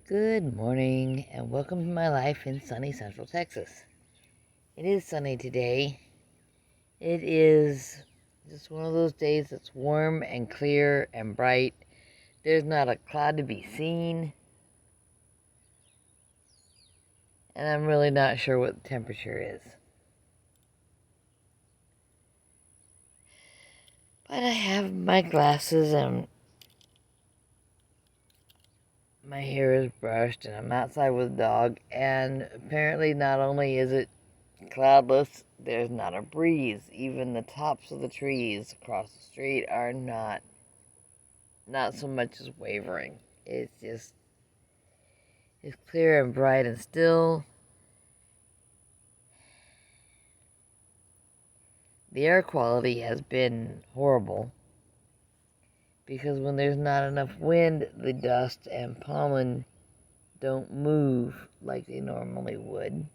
Good morning and welcome to my life in sunny Central Texas. It is sunny today. It is just one of those days that's warm and clear and bright. There's not a cloud to be seen. And I'm really not sure what the temperature is. But I have my glasses and my hair is brushed and I'm outside with a dog, and apparently not only is it cloudless, there's not a breeze. Even the tops of the trees across the street are not so much as wavering. It's clear and bright and still. The air quality has been horrible because when there's not enough wind, the dust and pollen don't move like they normally would.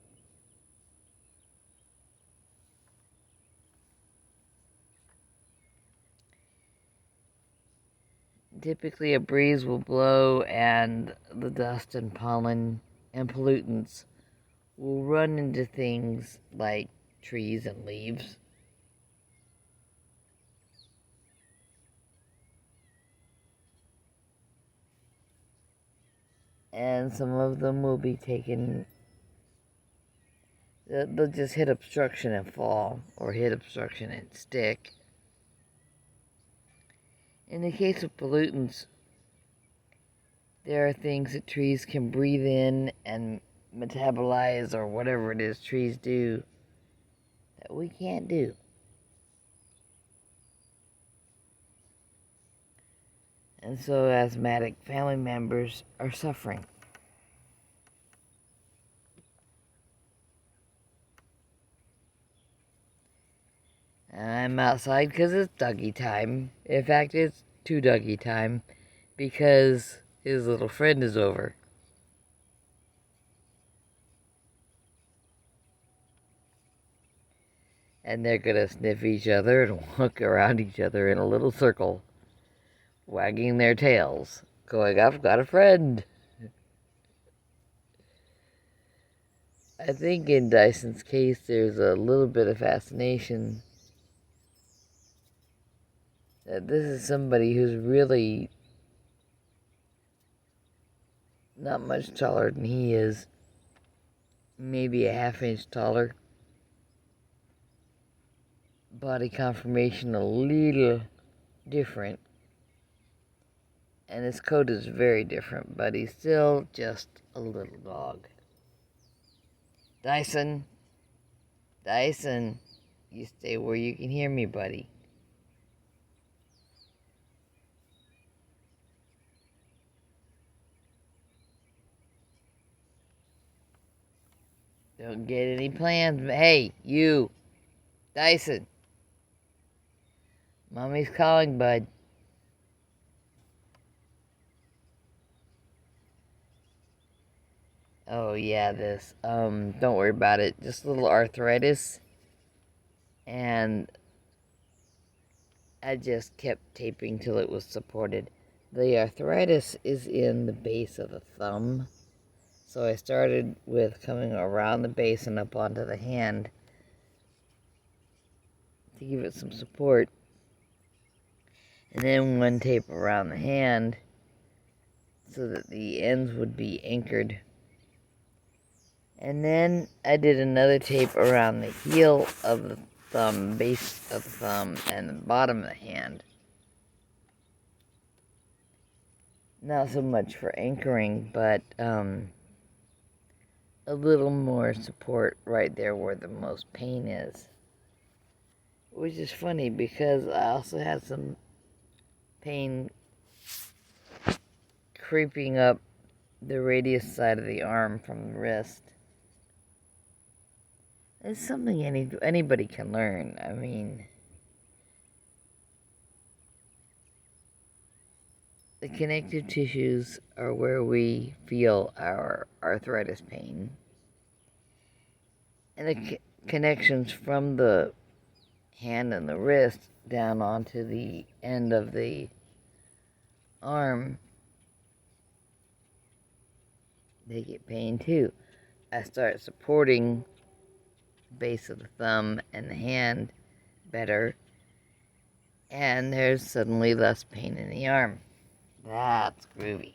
Typically a breeze will blow and the dust and pollen and pollutants will run into things like trees and leaves. And some of them will be taken, they'll just hit obstruction and fall, or hit obstruction and stick. In the case of pollutants, there are things that trees can breathe in and metabolize, or whatever it is trees do, that we can't do. And so asthmatic family members are suffering. I'm outside because it's Doggy time. In fact, it's two Doggy time because his little friend is over. And they're gonna sniff each other and walk around each other in a little circle, wagging their tails, going, "I've got a friend." I think in Dyson's case, there's a little bit of fascination that this is somebody who's really not much taller than he is, maybe a half-inch taller. Body conformation a little different, and his coat is very different, but he's still just a little dog. Dyson, you stay where you can hear me, buddy. Don't get any plans. Hey, you, Dyson. Mommy's calling, bud. Oh yeah, this. Don't worry about it. Just a little arthritis. And I just kept taping till it was supported. The arthritis is in the base of the thumb. So I started with coming around the base and up onto the hand to give it some support. And then one tape around the hand so that the ends would be anchored. And then I did another tape around the heel of the thumb, base of the thumb, and the bottom of the hand. Not so much for anchoring, but a little more support right there where the most pain is. Which is funny because I also had some pain creeping up the radius side of the arm from the wrist. It's something anybody can learn. I mean, the connective tissues are where we feel our arthritis pain. And the connections from the hand and the wrist down onto the end of the arm they get pain too. I start supporting the base of the thumb and the hand better, and there's suddenly less pain in the arm. That's groovy.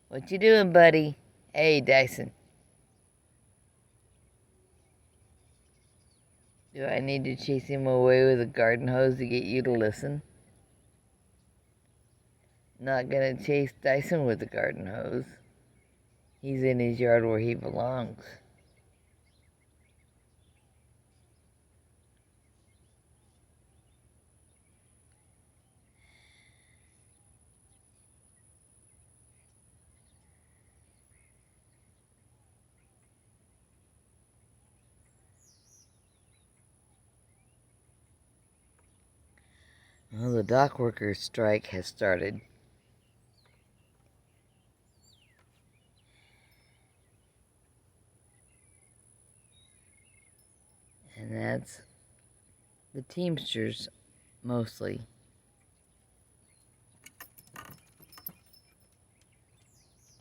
What you doing, buddy? Hey, Dyson. Do I need to chase him away with a garden hose to get you to listen? Not gonna chase Dyson with a garden hose. He's in his yard where he belongs. Well, the dock workers' strike has started. And that's the Teamsters, mostly.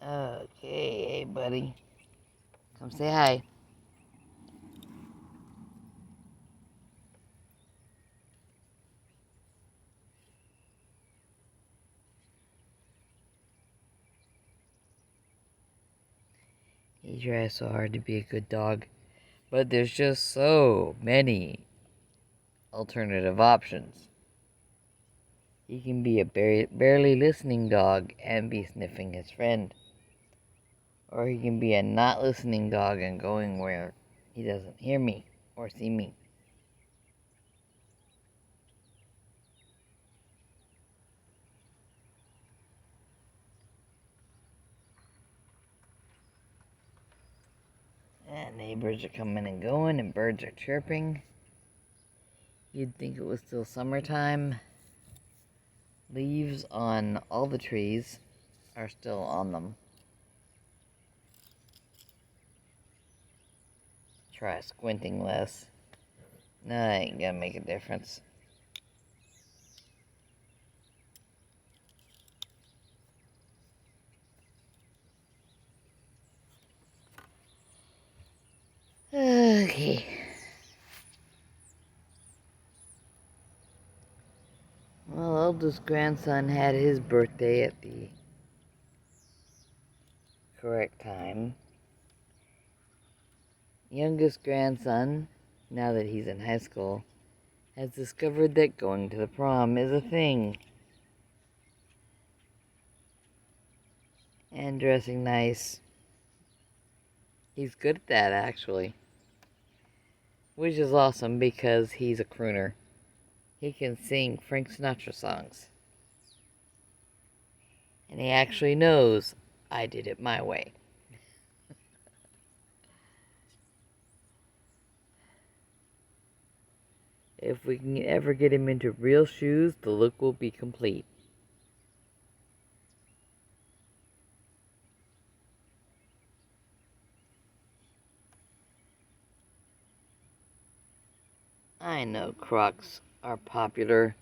Okay, hey buddy. Come say hi. He tries so hard to be a good dog, but there's just so many alternative options. He can be a barely listening dog and be sniffing his friend. Or he can be a not listening dog and going where he doesn't hear me or see me. And neighbors are coming and going and birds are chirping. You'd think it was still summertime. Leaves on all the trees are still on them. Try squinting less. Nah, ain't gonna make a difference. Okay. Well, oldest grandson had his birthday at the correct time. Youngest grandson, now that he's in high school, has discovered that going to the prom is a thing. And dressing nice. He's good at that, actually. Which is awesome because he's a crooner. He can sing Frank Sinatra songs. And he actually knows I did it my way. If we can ever get him into real shoes, the look will be complete. I know Crocs are popular.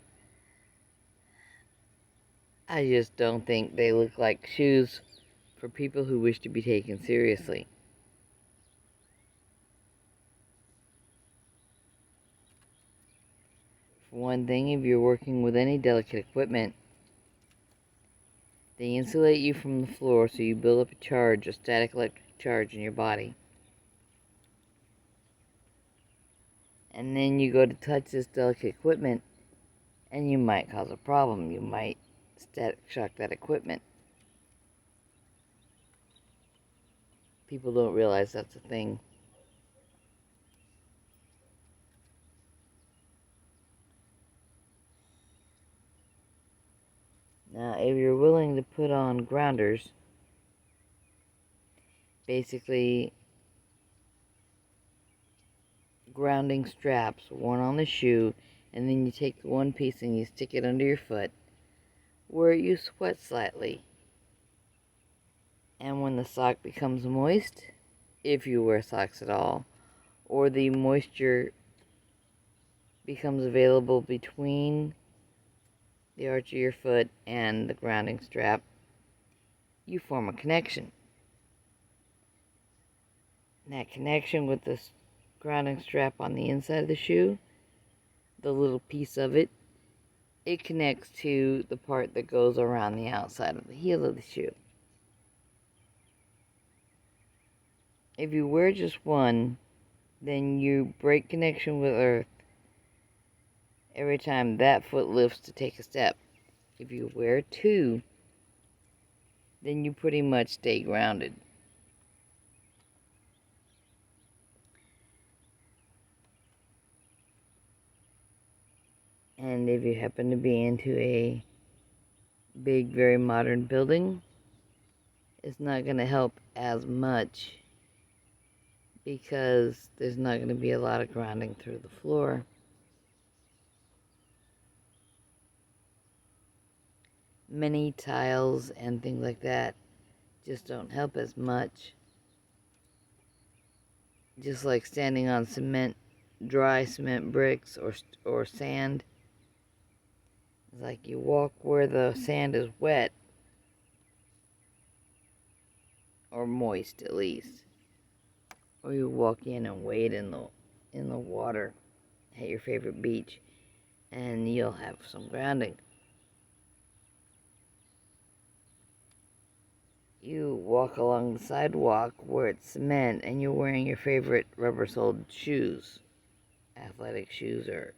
I just don't think they look like shoes for people who wish to be taken seriously. For one thing, if you're working with any delicate equipment, they insulate you from the floor so you build up a static electric charge in your body. And then you go to touch this delicate equipment, and you might cause a problem. You might static shock that equipment. People don't realize that's a thing. Now, if you're willing to put on grounders, basically grounding straps worn on the shoe, and then you take one piece and you stick it under your foot where you sweat slightly. And when the sock becomes moist, if you wear socks at all, or the moisture becomes available between the arch of your foot and the grounding strap, you form a connection. And that connection with the grounding strap on the inside of the shoe, the little piece of it, it connects to the part that goes around the outside of the heel of the shoe. If you wear just one, then you break connection with earth every time that foot lifts to take a step. If you wear two, then you pretty much stay grounded. And if you happen to be into a big, very modern building, it's not going to help as much because there's not going to be a lot of grounding through the floor. Many tiles and things like that just don't help as much. Just like standing on cement, dry cement bricks or sand. It's like you walk where the sand is wet, or moist at least. Or you walk in and wade in the water at your favorite beach, and you'll have some grounding. You walk along the sidewalk where it's cement and you're wearing your favorite rubber-soled shoes, athletic shoes or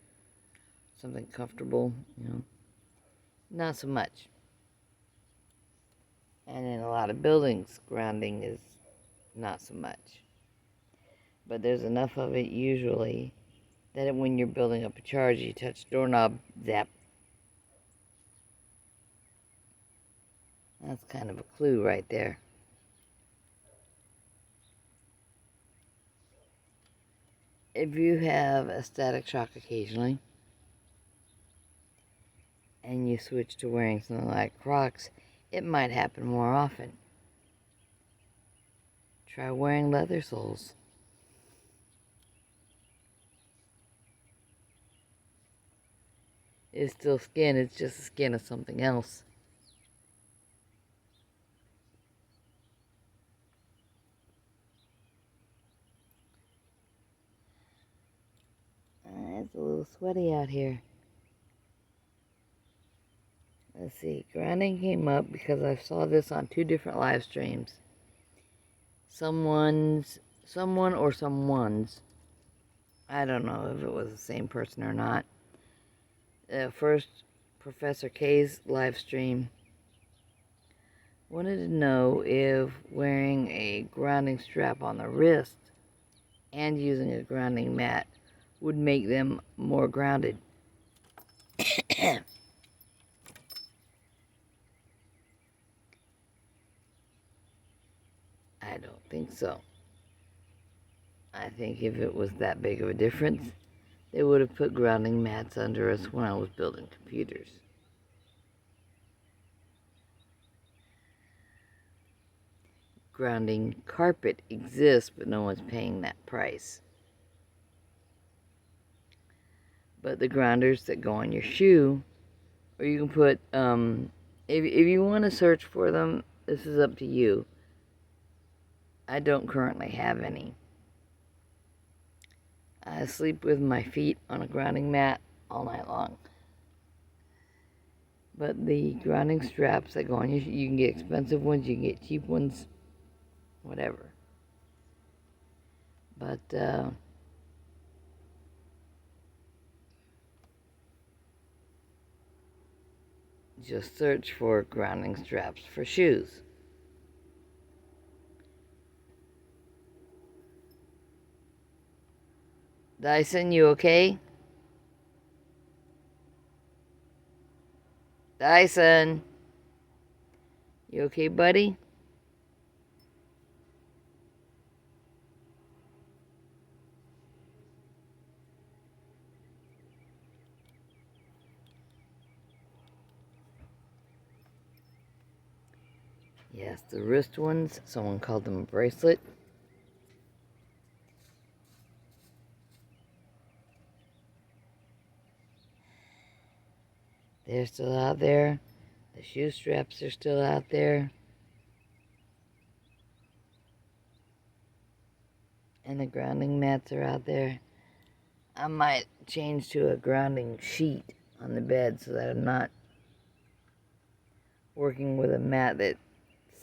something comfortable, not so much. And in a lot of buildings, grounding is not so much. But there's enough of it usually that when you're building up a charge, you touch doorknob, zap. That's kind of a clue right there. If you have a static shock occasionally, and you switch to wearing something like Crocs, it might happen more often. Try wearing leather soles. It's still skin, it's just the skin of something else. It's a little sweaty out here. Let's see, grounding came up because I saw this on 2 different live streams. Someone or someone's, I don't know if it was the same person or not. First, Professor K's live stream wanted to know if wearing a grounding strap on the wrist and using a grounding mat would make them more grounded. I don't think so. I think if it was that big of a difference, they would have put grounding mats under us when I was building computers. Grounding carpet exists, but no one's paying that price. But the grounders that go on your shoe, or you can put, if you want to search for them, this is up to you. I don't currently have any. I sleep with my feet on a grounding mat all night long. But the grounding straps that go on you can get expensive ones, you can get cheap ones, whatever. But, just search for grounding straps for shoes. Dyson, you okay? Dyson, you okay, buddy? Yes, the wrist ones, someone called them a bracelet. They're still out there. The shoe straps are still out there. and the grounding mats are out there. I might change to a grounding sheet on the bed so that I'm not working with a mat that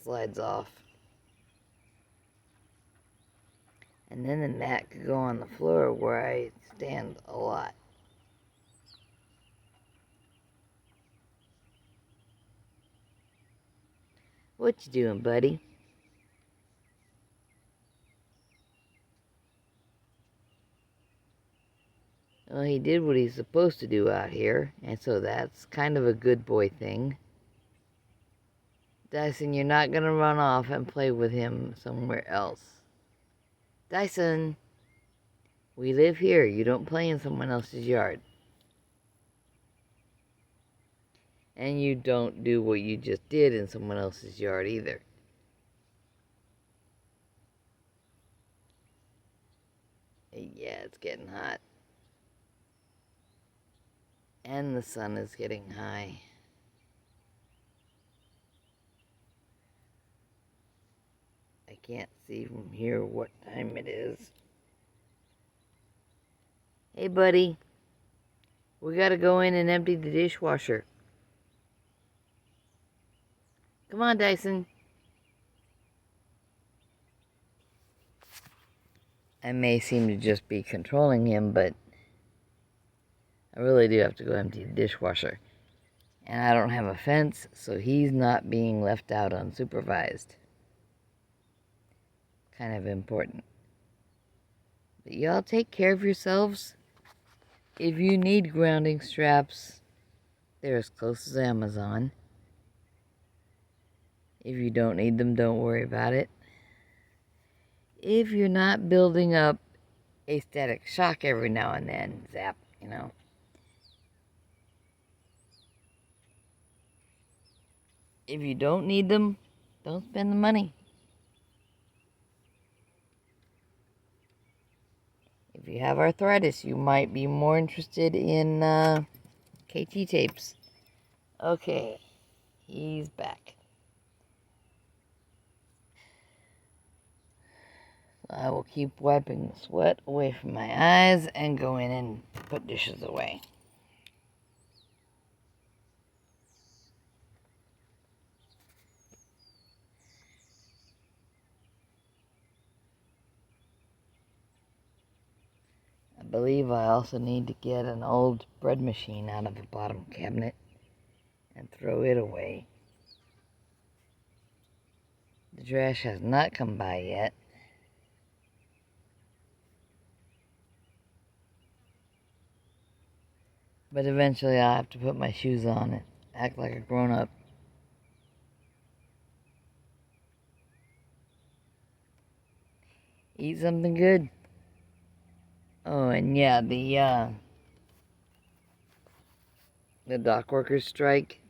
slides off. And then the mat could go on the floor where I stand a lot. What you doing, buddy? Well, he did what he's supposed to do out here, and so that's kind of a good boy thing. Dyson, you're not gonna run off and play with him somewhere else. Dyson, we live here. You don't play in someone else's yard. And you don't do what you just did in someone else's yard either. Yeah, it's getting hot. And the sun is getting high. I can't see from here what time it is. Hey, buddy. We gotta go in and empty the dishwasher. Come on, Dyson. I may seem to just be controlling him, but I really do have to go empty the dishwasher. And I don't have a fence, so he's not being left out unsupervised. Kind of important. But y'all take care of yourselves. If you need grounding straps, they're as close as Amazon. If you don't need them, don't worry about it. If you're not building up a static shock every now and then, zap, you know. If you don't need them, don't spend the money. If you have arthritis, you might be more interested in KT tapes. Okay, he's back. I will keep wiping the sweat away from my eyes and go in and put dishes away. I believe I also need to get an old bread machine out of the bottom cabinet and throw it away. The trash has not come by yet. But eventually I'll have to put my shoes on and act like a grown-up. Eat something good. Oh, and yeah, the dock workers' strike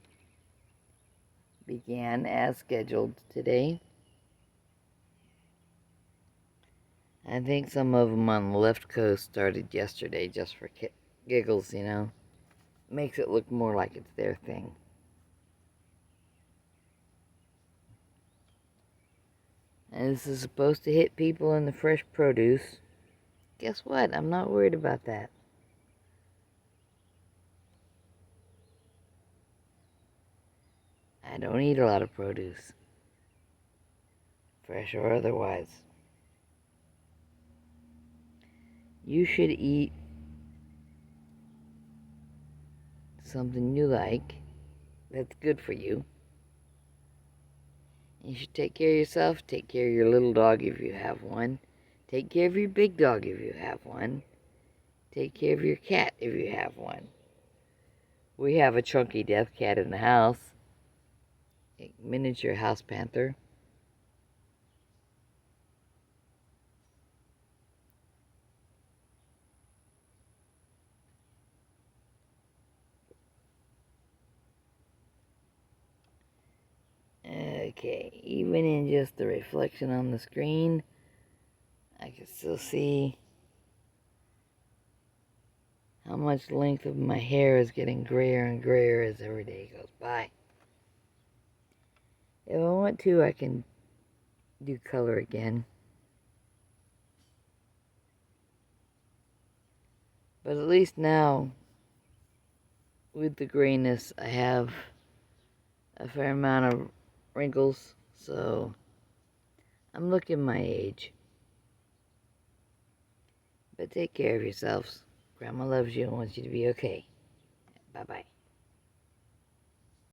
began as scheduled today. I think some of them on the left coast started yesterday just for giggles, you know. Makes it look more like it's their thing. And this is supposed to hit people in the fresh produce. Guess what? I'm not worried about that. I don't eat a lot of produce, fresh or otherwise. You should eat something you like that's good for you. You should take care of yourself, take care of your little dog if you have one, take care of your big dog if you have one, take care of your cat if you have one. We have a chunky death cat in the house, a miniature house panther. Okay, even in just the reflection on the screen, I can still see how much length of my hair is getting grayer and grayer as every day goes by. If I want to, I can do color again. But at least now, with the grayness, I have a fair amount of wrinkles, so I'm looking my age. But take care of yourselves. Grandma loves you and wants you to be okay. Bye-bye.